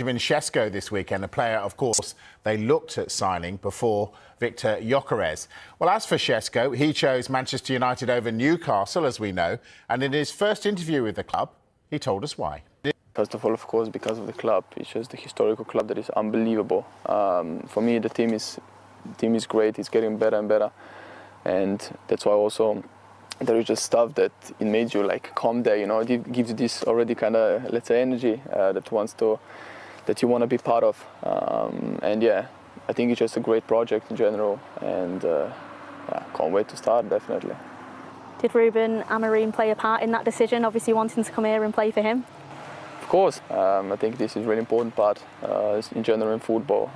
been Chesco this weekend, a player, of course, they looked at signing before Victor Gyökeres. Well, as for Chesco, he chose Manchester United over Newcastle, as we know, and in his first interview with the club, he told us why. First of all, of course, because of the club. It's just a historical club that is unbelievable. For me, the team is great. It's getting better and better, and that's why also there is just stuff that it made you like calm there. You know, it gives you this already kind of, let's say, energy that you want to be part of. And yeah, I think it's just a great project in general, and yeah, can't wait to start, definitely. Did Ruben Amorim play a part in that decision, obviously wanting to come here and play for him? Of course, I think this is a really important part in general in football.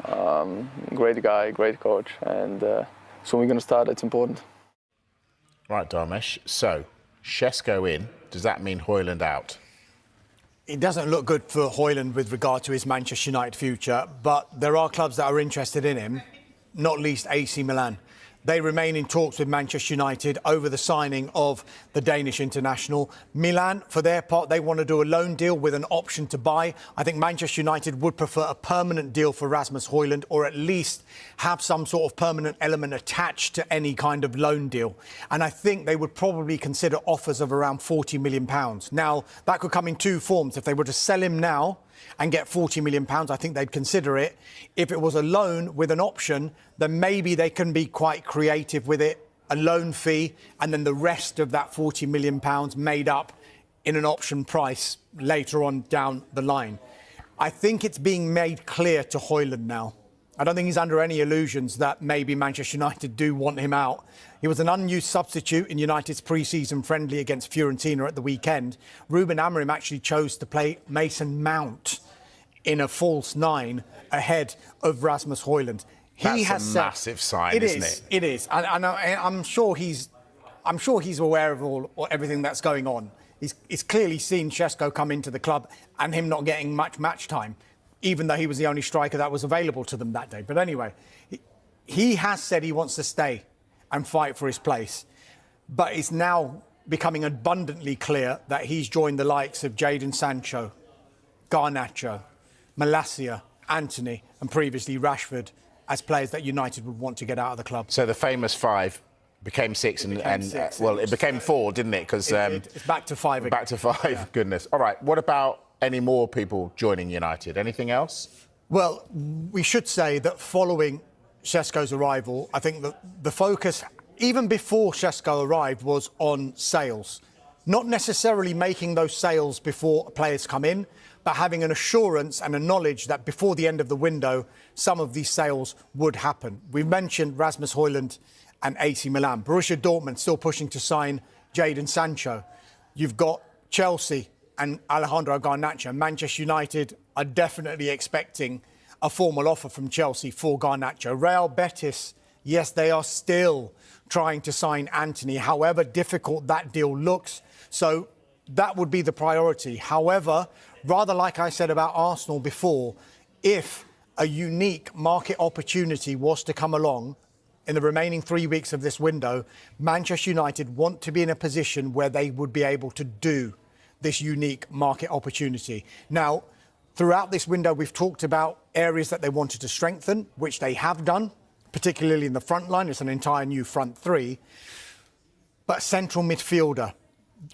Great guy, great coach, and so we're going to start. It's important. Right, Dharmesh. So, Chesco in. Does that mean Hojlund out? It doesn't look good for Hojlund with regard to his Manchester United future, but there are clubs that are interested in him, not least AC Milan. They remain in talks with Manchester United over the signing of the Danish international. Milan, for their part, they want to do a loan deal with an option to buy. I think Manchester United would prefer a permanent deal for Rasmus Hojlund, or at least have some sort of permanent element attached to any kind of loan deal. And I think they would probably consider offers of around £40 million. Now, that could come in two forms. If they were to sell him now and get £40 million, I think they'd consider it. If it was a loan with an option, then maybe they can be quite creative with it, a loan fee, and then the rest of that £40 million made up in an option price later on down the line. I think it's being made clear to Hojlund now. I don't think he's under any illusions that maybe Manchester United do want him out. He was an unused substitute in United's pre-season friendly against Fiorentina at the weekend. Ruben Amorim actually chose to play Mason Mount in a false nine ahead of Rasmus Hojlund. That's a massive sign, isn't it? It is. And I'm sure he's aware of everything that's going on. He's clearly seen Chesco come into the club and him not getting much match time, even though he was the only striker that was available to them that day. But anyway, he has said he wants to stay and fight for his place. But it's now becoming abundantly clear that he's joined the likes of Jadon Sancho, Garnacho, Malacia, Antony, and previously Rashford as players that United would want to get out of the club. So the famous five became six, well, it became four, didn't it? Because it's back to five again. Back to five, yeah. Goodness. All right, what about any more people joining United? Anything else? Well, we should say that following Chesco's arrival, I think that the focus, even before Chesco arrived, was on sales. Not necessarily making those sales before players come in, but having an assurance and a knowledge that before the end of the window, some of these sales would happen. We've mentioned Rasmus Hojlund and AC Milan. Borussia Dortmund still pushing to sign Jadon Sancho. You've got Chelsea and Alejandro Garnacho. Manchester United are definitely expecting a formal offer from Chelsea for Garnacho. Real Betis, yes, they are still trying to sign Antony, however difficult that deal looks. So that would be the priority. However, rather like I said about Arsenal before, if a unique market opportunity was to come along in the remaining 3 weeks of this window, Manchester United want to be in a position where they would be able to do this unique market opportunity. Now, throughout this window, we've talked about areas that they wanted to strengthen, which they have done, particularly in the front line. It's an entire new front three. But central midfielder,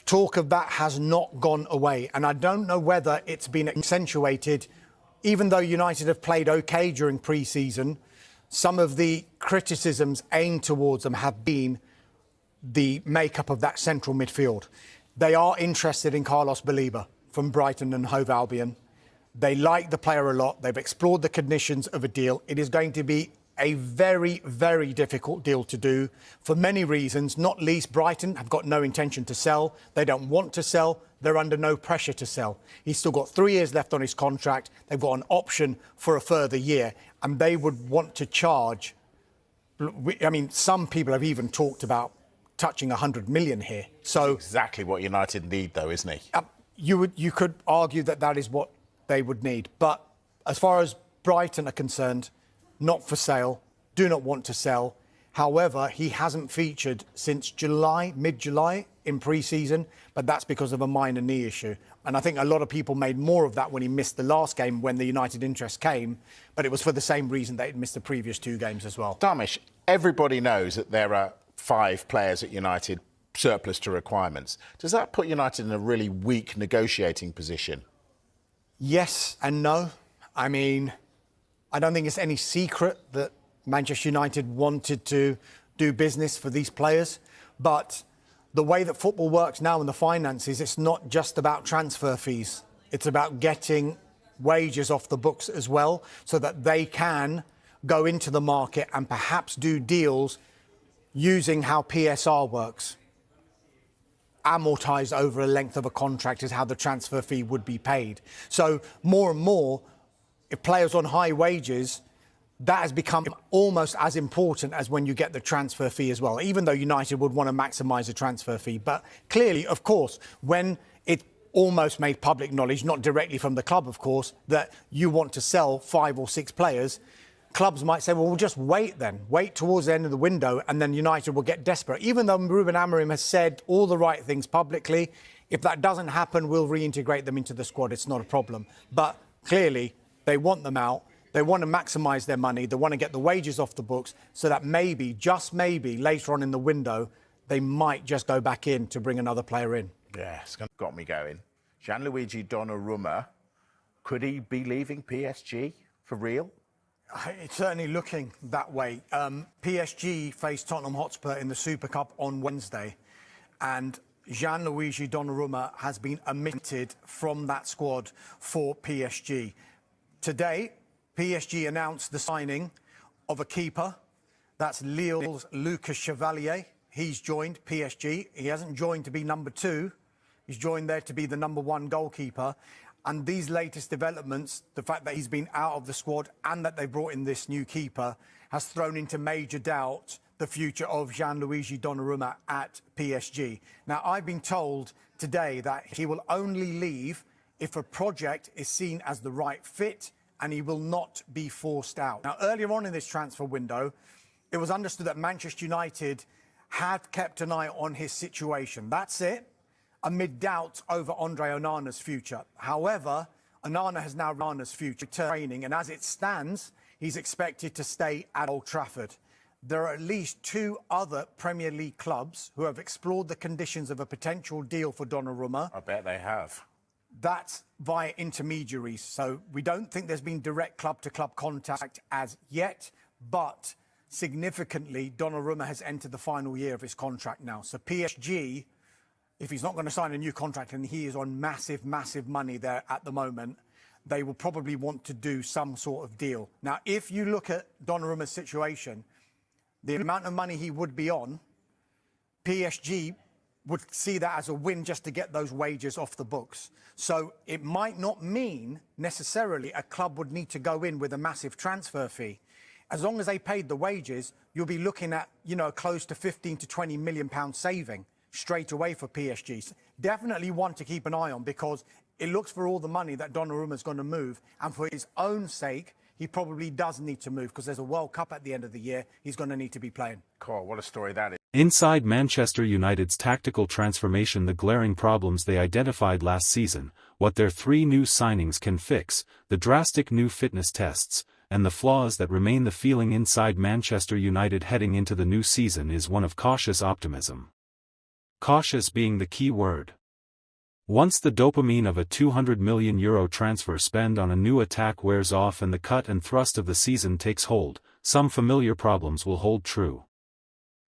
talk of that has not gone away. And I don't know whether it's been accentuated, even though United have played OK during pre-season. Some of the criticisms aimed towards them have been the makeup of that central midfield. They are interested in Carlos Baleba from Brighton and Hove Albion. They like the player a lot. They've explored the conditions of a deal. It is going to be a very, very difficult deal to do for many reasons, not least Brighton have got no intention to sell. They don't want to sell. They're under no pressure to sell. He's still got 3 years left on his contract. They've got an option for a further year, and they would want to charge. I mean, some people have even talked about touching 100 million here. So that's exactly what United need, though, isn't he? You could argue that that is what they would need. But as far as Brighton are concerned, not for sale, do not want to sell. However, he hasn't featured since July, mid-July, in pre-season, but that's because of a minor knee issue. And I think a lot of people made more of that when he missed the last game when the United interest came, but it was for the same reason that he'd missed the previous 2 games as well. Damish, everybody knows that there are 5 players at United surplus to requirements. Does that put United in a really weak negotiating position? Yes and no. I mean, I don't think it's any secret that Manchester United wanted to do business for these players, but the way that football works now in the finances, it's not just about transfer fees. It's about getting wages off the books as well, so that they can go into the market and perhaps do deals using how PSR works. Amortised over a length of a contract is how the transfer fee would be paid. So more and more, if players on high wages, that has become almost as important as when you get the transfer fee as well, even though United would want to maximise the transfer fee. But clearly, of course, when it almost made public knowledge, not directly from the club, of course, that you want to sell 5 or 6 players, clubs might say, well, we'll just wait then. Wait towards the end of the window and then United will get desperate. Even though Ruben Amorim has said all the right things publicly, if that doesn't happen, we'll reintegrate them into the squad. It's not a problem. But clearly, they want them out. They want to maximise their money. They want to get the wages off the books so that maybe, just maybe, later on in the window, they might just go back in to bring another player in. Yeah, it's got me going. Gianluigi Donnarumma, could he be leaving PSG for real? It's certainly looking that way. PSG faced Tottenham Hotspur in the Super Cup on Wednesday, and Gianluigi Donnarumma has been omitted from that squad for PSG. Today, PSG announced the signing of a keeper. That's Lille's Lucas Chevalier. He's joined PSG. He hasn't joined to be number 2. He's joined there to be the number 1 goalkeeper. And these latest developments, the fact that he's been out of the squad and that they brought in this new keeper, has thrown into major doubt the future of Gianluigi Donnarumma at PSG. Now, I've been told today that he will only leave if a project is seen as the right fit and he will not be forced out. Now, earlier on in this transfer window, it was understood that Manchester United had kept an eye on his situation. That's it, amid doubts over Andre Onana's future. However, Onana has now Onana's future training, and as it stands, he's expected to stay at Old Trafford. There are at least 2 other Premier League clubs who have explored the conditions of a potential deal for Donnarumma. I bet they have. That's via intermediaries. So we don't think there's been direct club-to-club contact as yet, but significantly, Donnarumma has entered the final year of his contract now. So PSG, if he's not going to sign a new contract and he is on massive, massive money there at the moment, they will probably want to do some sort of deal. Now, if you look at Donnarumma's situation, the amount of money he would be on, PSG would see that as a win just to get those wages off the books. So it might not mean necessarily a club would need to go in with a massive transfer fee. As long as they paid the wages, you'll be looking at, close to 15 to 20 million pound saving straight away for PSG. Definitely one to keep an eye on, because it looks for all the money that Donnarumma's going to move, and for his own sake, he probably does need to move because there's a World Cup at the end of the year. He's going to need to be playing. Cool, what a story that is. Inside Manchester United's tactical transformation, the glaring problems they identified last season, what their 3 new signings can fix, the drastic new fitness tests, and the flaws that remain. The feeling inside Manchester United heading into the new season is one of cautious optimism. Cautious being the key word. Once the dopamine of a €200 million transfer spend on a new attack wears off and the cut and thrust of the season takes hold, some familiar problems will hold true.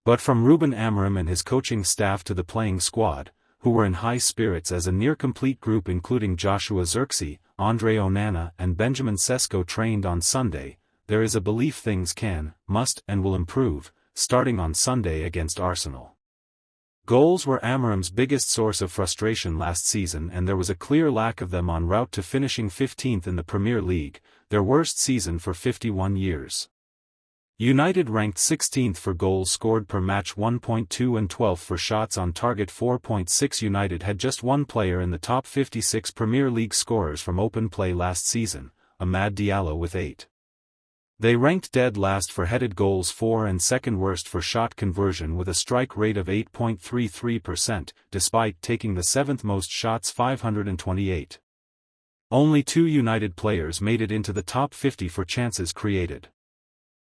But from Ruben Amorim and his coaching staff to the playing squad, who were in high spirits as a near-complete group including Joshua Zirkzee, Andre Onana and Benjamin Sesko trained on Sunday, there is a belief things can, must and will improve, starting on Sunday against Arsenal. Goals were Amorim's biggest source of frustration last season, and there was a clear lack of them en route to finishing 15th in the Premier League, their worst season for 51 years. United ranked 16th for goals scored per match 1.2 and 12th for shots on target 4.6. United had just one player in the top 56 Premier League scorers from open play last season, Amad Diallo with 8. They ranked dead last for headed goals for and second worst for shot conversion with a strike rate of 8.33%, despite taking the 7th most shots 528. Only 2 United players made it into the top 50 for chances created.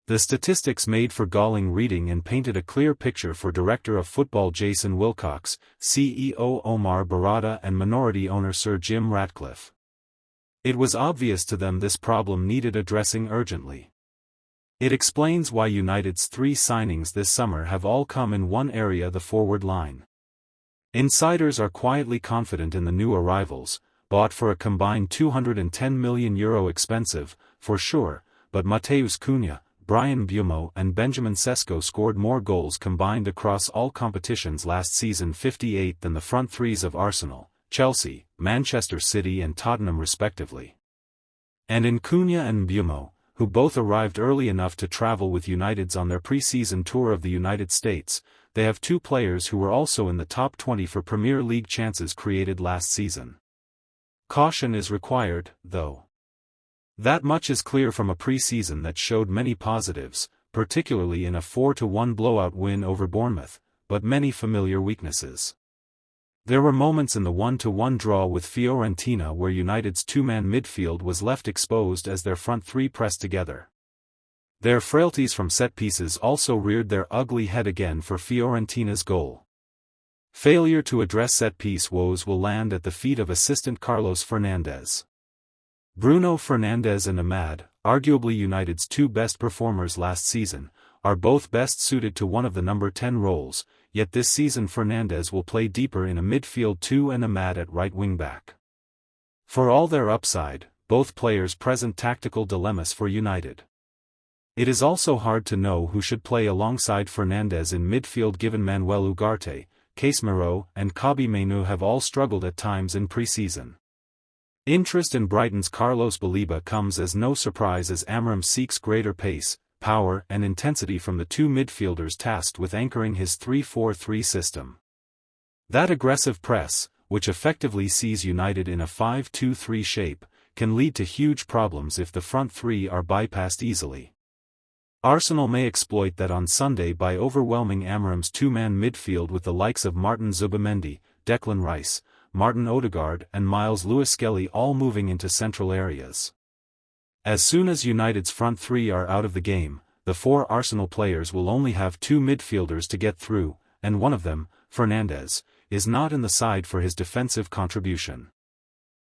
The statistics made for galling reading and painted a clear picture for Director of Football Jason Wilcox, CEO Omar Barada and minority owner Sir Jim Ratcliffe. It was obvious to them this problem needed addressing urgently. It explains why United's 3 signings this summer have all come in one area, the forward line. Insiders are quietly confident in the new arrivals, bought for a combined €210 million expensive, for sure, but Matheus Cunha, Bryan Mbeumo and Benjamin Chesco scored more goals combined across all competitions last season, 58 than the front threes of Arsenal, Chelsea, Manchester City and Tottenham respectively. And in Cunha and Mbeumo, who both arrived early enough to travel with United's on their pre-season tour of the United States, they have 2 players who were also in the top 20 for Premier League chances created last season. Caution is required, though. That much is clear from a pre-season that showed many positives, particularly in a 4-1 blowout win over Bournemouth, but many familiar weaknesses. There were moments in the 1-1 draw with Fiorentina where United's 2-man midfield was left exposed as their front 3 pressed together. Their frailties from set pieces also reared their ugly head again for Fiorentina's goal. Failure to address set-piece woes will land at the feet of assistant Carlos Fernandes. Bruno Fernandes and Ahmad, arguably United's 2 best performers last season, are both best suited to one of the number 10 roles, yet this season Fernandes will play deeper in a midfield 2 and Ahmad at right wing-back. For all their upside, both players present tactical dilemmas for United. It is also hard to know who should play alongside Fernandes in midfield given Manuel Ugarte, Casemiro and Kobbie Mainoo have all struggled at times in pre-season. Interest in Brighton's Carlos Baleba comes as no surprise as Amram seeks greater pace, power and intensity from the 2 midfielders tasked with anchoring his 3-4-3 system. That aggressive press, which effectively sees United in a 5-2-3 shape, can lead to huge problems if the front 3 are bypassed easily. Arsenal may exploit that on Sunday by overwhelming Amram's 2-man midfield with the likes of Martin Zubimendi, Declan Rice, Martin Odegaard and Miles Lewis-Skelly all moving into central areas. As soon as United's front 3 are out of the game, the 4 Arsenal players will only have 2 midfielders to get through, and one of them, Fernandes, is not in the side for his defensive contribution.